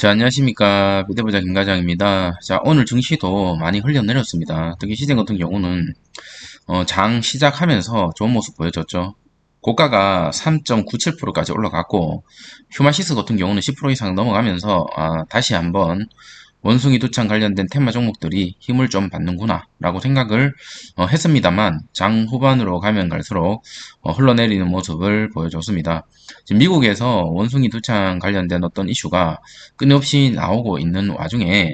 자, 안녕하십니까. 비대부자 김과장입니다. 자, 오늘 증시도 많이 흘러내렸습니다. 특히 시장 같은 경우는 장 시작하면서 좋은 모습 보여줬죠. 고가가 3.97%까지 올라갔고 휴마시스 같은 경우는 10% 이상 넘어가면서 다시 한번 원숭이 두창 관련된 테마 종목들이 힘을 좀 받는구나 라고 생각을 했습니다만 장 후반으로 가면 갈수록 흘러내리는 모습을 보여줬습니다. 지금 미국에서 원숭이 두창 관련된 어떤 이슈가 끊임없이 나오고 있는 와중에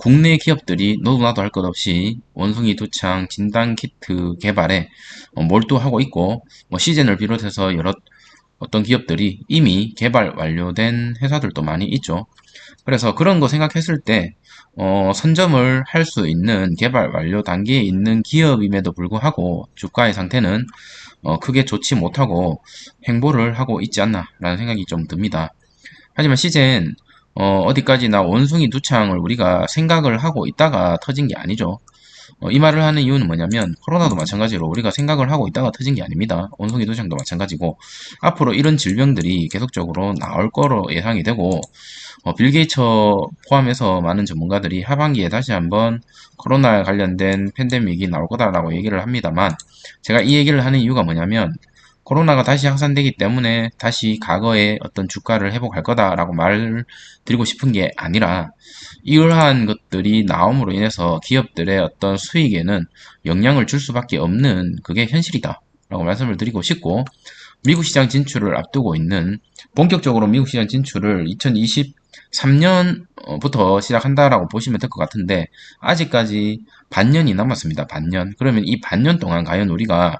국내 기업들이 너도 나도 할 것 없이 원숭이 두창 진단 키트 개발에 몰두하고 있고 시젠을 비롯해서 여러 어떤 기업들이 이미 개발 완료된 회사들도 많이 있죠. 그래서 그런 거 생각했을 때 선점을 할 수 있는 개발 완료 단계에 있는 기업임에도 불구하고 주가의 상태는 크게 좋지 못하고 횡보를 하고 있지 않나 라는 생각이 좀 듭니다. 하지만 시젠 어디까지나 원숭이 두창을 우리가 생각을 하고 있다가 터진 게 아니죠. 이 말을 하는 이유는 뭐냐면 코로나도 마찬가지로 우리가 생각을 하고 있다가 터진 게 아닙니다. 원숭이 도장도 마찬가지고 앞으로 이런 질병들이 계속적으로 나올 거로 예상이 되고 빌 게이츠 포함해서 많은 전문가들이 하반기에 다시 한번 코로나 관련된 팬데믹이 나올 거다라고 얘기를 합니다만 제가 이 얘기를 하는 이유가 뭐냐면 코로나가 다시 확산되기 때문에 다시 과거의 어떤 주가를 회복할 거다라고 말을 드리고 싶은 게 아니라 이러한 것들이 나옴으로 인해서 기업들의 어떤 수익에는 영향을 줄 수밖에 없는 그게 현실이다 라고 말씀을 드리고 싶고 미국 시장 진출을 앞두고 있는 본격적으로 미국 시장 진출을 2023년부터 시작한다라고 보시면 될 것 같은데 아직까지 반년이 남았습니다. 반년. 그러면 이 반년 동안 과연 우리가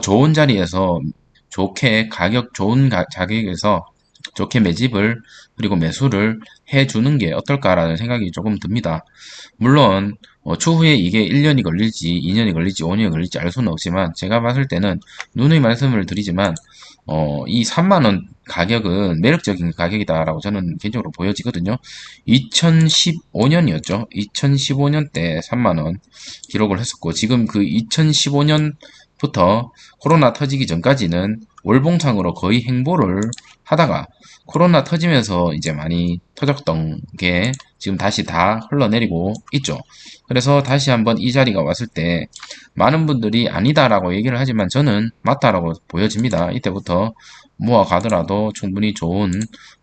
좋은 자리에서 좋은 가격에서 좋게 매집을 그리고 매수를 해주는 게 어떨까라는 생각이 조금 듭니다. 물론 추후에 이게 1년이 걸릴지 2년이 걸릴지 5년이 걸릴지 알 수는 없지만 제가 봤을 때는 누누이 말씀을 드리지만 이 3만원 가격은 매력적인 가격이다라고 저는 개인적으로 보여지거든요. 2015년이었죠. 2015년 때 3만원 기록을 했었고 지금 그 2015년부터 코로나 터지기 전까지는 월봉상으로 거의 횡보를 하다가 코로나 터지면서 이제 많이 터졌던 게 지금 다시 다 흘러내리고 있죠. 그래서 다시 한번 이 자리가 왔을 때 많은 분들이 아니다라고 얘기를 하지만 저는 맞다라고 보여집니다. 이때부터 모아가더라도 충분히 좋은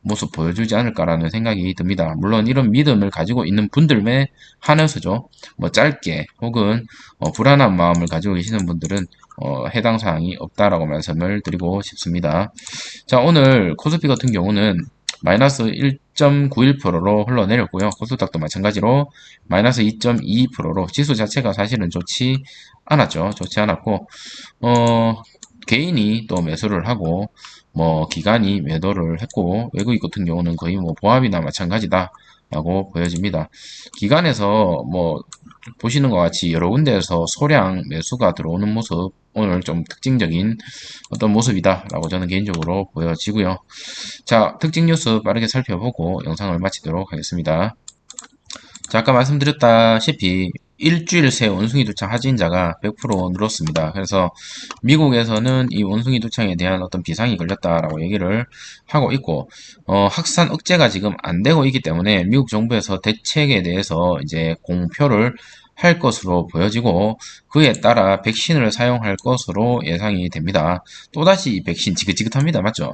모습 보여주지 않을까라는 생각이 듭니다. 물론 이런 믿음을 가지고 있는 분들에 한해서죠. 뭐 짧게 혹은 불안한 마음을 가지고 계시는 분들은 해당 사항이 없다라고 말씀을 드리고 싶습니다. 자, 오늘 코스피 같은 경우는 마이너스 1.91%로 흘러내렸고요. 코스닥도 마찬가지로 마이너스 2.22%로 지수 자체가 사실은 좋지 않았죠. 좋지 않았고 개인이 또 매수를 하고 기관이 매도를 했고 외국인 같은 경우는 거의 보합이나 마찬가지다 라고 보여집니다. 기관에서 보시는 것 같이 여러 군데에서 소량 매수가 들어오는 모습 오늘 좀 특징적인 어떤 모습이다 라고 저는 개인적으로 보여지고요. 자, 특징 뉴스 빠르게 살펴보고 영상을 마치도록 하겠습니다. 자, 아까 말씀드렸다시피 일주일 새 원숭이 두창 확진자가 100% 늘었습니다. 그래서 미국에서는 이 원숭이 두창에 대한 어떤 비상이 걸렸다라고 얘기를 하고 있고 확산 억제가 지금 안 되고 있기 때문에 미국 정부에서 대책에 대해서 이제 공표를 할 것으로 보여지고 그에 따라 백신을 사용할 것으로 예상이 됩니다. 또다시 이 백신 지긋지긋합니다. 맞죠?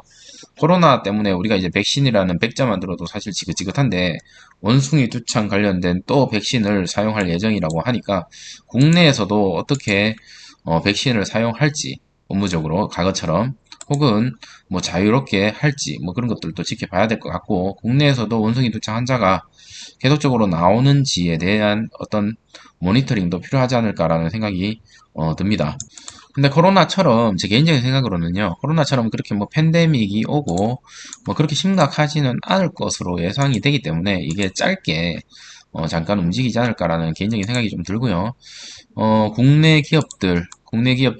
코로나 때문에 우리가 이제 백신이라는 백자만 들어도 사실 지긋지긋한데 원숭이 두창 관련된 또 백신을 사용할 예정이라고 하니까 국내에서도 어떻게 백신을 사용할지 업무적으로 과거처럼 혹은 자유롭게 할지 그런 것들도 지켜봐야 될 것 같고 국내에서도 원숭이 두창 환자가 계속적으로 나오는지에 대한 어떤 모니터링도 필요하지 않을까라는 생각이 듭니다. 근데 코로나처럼 제 개인적인 생각으로는요. 코로나처럼 그렇게 팬데믹이 오고 그렇게 심각하지는 않을 것으로 예상이 되기 때문에 이게 짧게 잠깐 움직이지 않을까라는 개인적인 생각이 좀 들고요. 국내 기업들,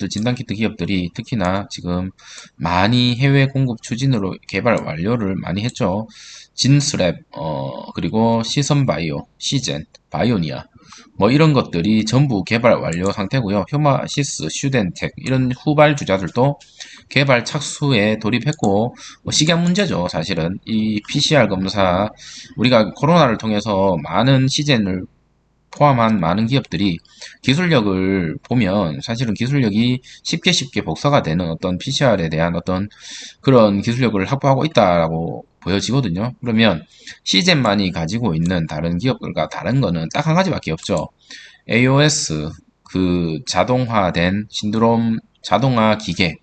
진단키트 기업들이 특히나 지금 많이 해외 공급 추진으로 개발 완료를 많이 했죠. 진스랩, 그리고 시선바이오, 시젠, 바이오니아. 뭐 이런 것들이 전부 개발 완료 상태고요. 휴마시스, 슈덴텍 이런 후발주자들도 개발 착수에 돌입했고 뭐 시간 문제죠. 사실은 이 PCR 검사 우리가 코로나를 통해서 많은 시젠을 포함한 많은 기업들이 기술력을 보면 사실은 기술력이 쉽게 복사가 되는 어떤 PCR에 대한 어떤 그런 기술력을 확보하고 있다라고 보여지거든요. 그러면 시젠만이 가지고 있는 다른 기업들과 다른 거는 딱 한 가지밖에 없죠. AOS, 그 자동화된 신드롬 자동화 기계.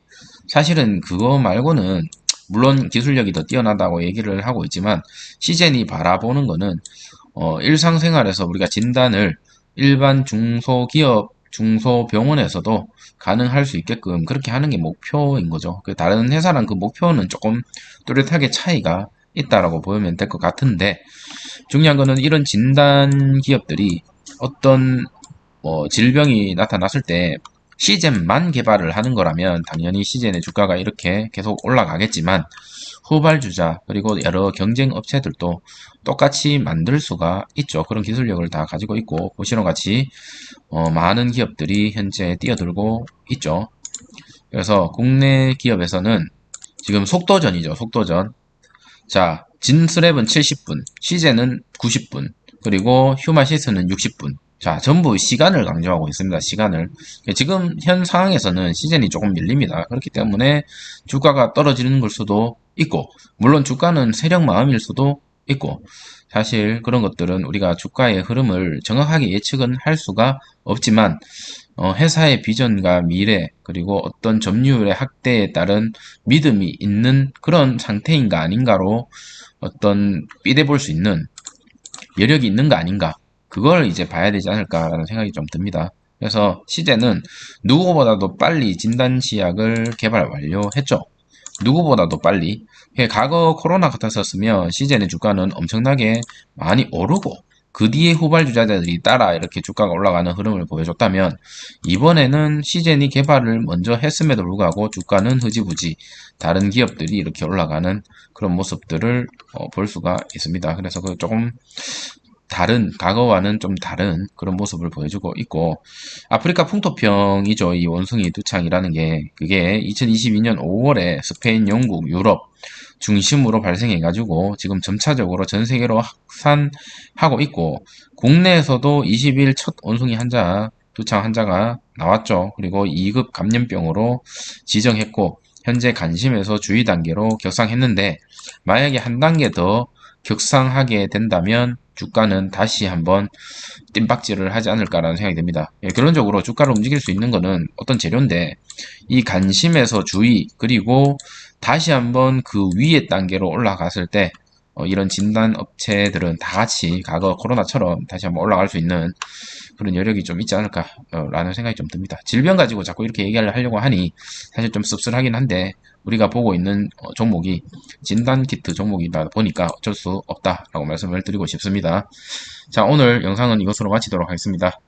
사실은 그거 말고는 물론 기술력이 더 뛰어나다고 얘기를 하고 있지만 시젠이 바라보는 거는 일상생활에서 우리가 진단을 일반 중소기업, 중소병원에서도 가능할 수 있게끔 그렇게 하는 게 목표인 거죠. 그 다른 회사랑 그 목표는 조금 뚜렷하게 차이가 있다라고 보면 될 것 같은데 중요한 거는 이런 진단 기업들이 어떤 질병이 나타났을 때 시젠만 개발을 하는 거라면 당연히 시젠의 주가가 이렇게 계속 올라가겠지만 후발주자 그리고 여러 경쟁 업체들도 똑같이 만들 수가 있죠. 그런 기술력을 다 가지고 있고 보시는 같이 많은 기업들이 현재 뛰어들고 있죠. 그래서 국내 기업에서는 지금 속도전이죠. 속도전. 자, 진스랩은 70분, 시제는 90분, 그리고 휴마시스는 60분. 자, 전부 시간을 강조하고 있습니다. 시간을. 지금 현 상황에서는 시즌이 조금 밀립니다. 그렇기 때문에 주가가 떨어지는 걸 수도 있고, 물론 주가는 세력 마음일 수도 있고, 사실 그런 것들은 우리가 주가의 흐름을 정확하게 예측은 할 수가 없지만, 회사의 비전과 미래, 그리고 어떤 점유율의 확대에 따른 믿음이 있는 그런 상태인가 아닌가로 어떤 삐대 볼 수 있는 여력이 있는 거 아닌가. 그걸 이제 봐야 되지 않을까라는 생각이 좀 듭니다. 그래서 시제는 누구보다도 빨리 진단치약을 개발 완료했죠. 누구보다도 빨리. 과거 코로나 같았었으면 시젠의 주가는 엄청나게 많이 오르고 그 뒤에 후발주자들이 따라 이렇게 주가가 올라가는 흐름을 보여줬다면 이번에는 시젠이 개발을 먼저 했음에도 불구하고 주가는 흐지부지 다른 기업들이 이렇게 올라가는 그런 모습들을 볼 수가 있습니다. 그래서 그 조금 다른 과거와는 좀 다른 그런 모습을 보여주고 있고 아프리카 풍토병이죠. 이 원숭이 두창이라는 게 그게 2022년 5월에 스페인, 영국, 유럽 중심으로 발생해가지고 지금 점차적으로 전 세계로 확산하고 있고 국내에서도 20일 첫 원숭이 환자 두창 환자가 나왔죠. 그리고 2급 감염병으로 지정했고 현재 관심에서 주의 단계로 격상했는데 만약에 한 단계 더 격상하게 된다면 주가는 다시 한번 뜀박질을 하지 않을까라는 생각이 듭니다. 예, 결론적으로 주가를 움직일 수 있는 거는 어떤 재료인데 이 관심에서 주의 그리고 다시 한번 그 위의 단계로 올라갔을 때 이런 진단 업체들은 다 같이 과거 코로나처럼 다시 한번 올라갈 수 있는 그런 여력이 좀 있지 않을까라는 생각이 좀 듭니다. 질병 가지고 자꾸 이렇게 얘기를 하려고 하니 사실 좀 씁쓸하긴 한데 우리가 보고 있는 종목이 진단키트 종목이다 보니까 어쩔 수 없다라고 말씀을 드리고 싶습니다. 자, 오늘 영상은 이것으로 마치도록 하겠습니다.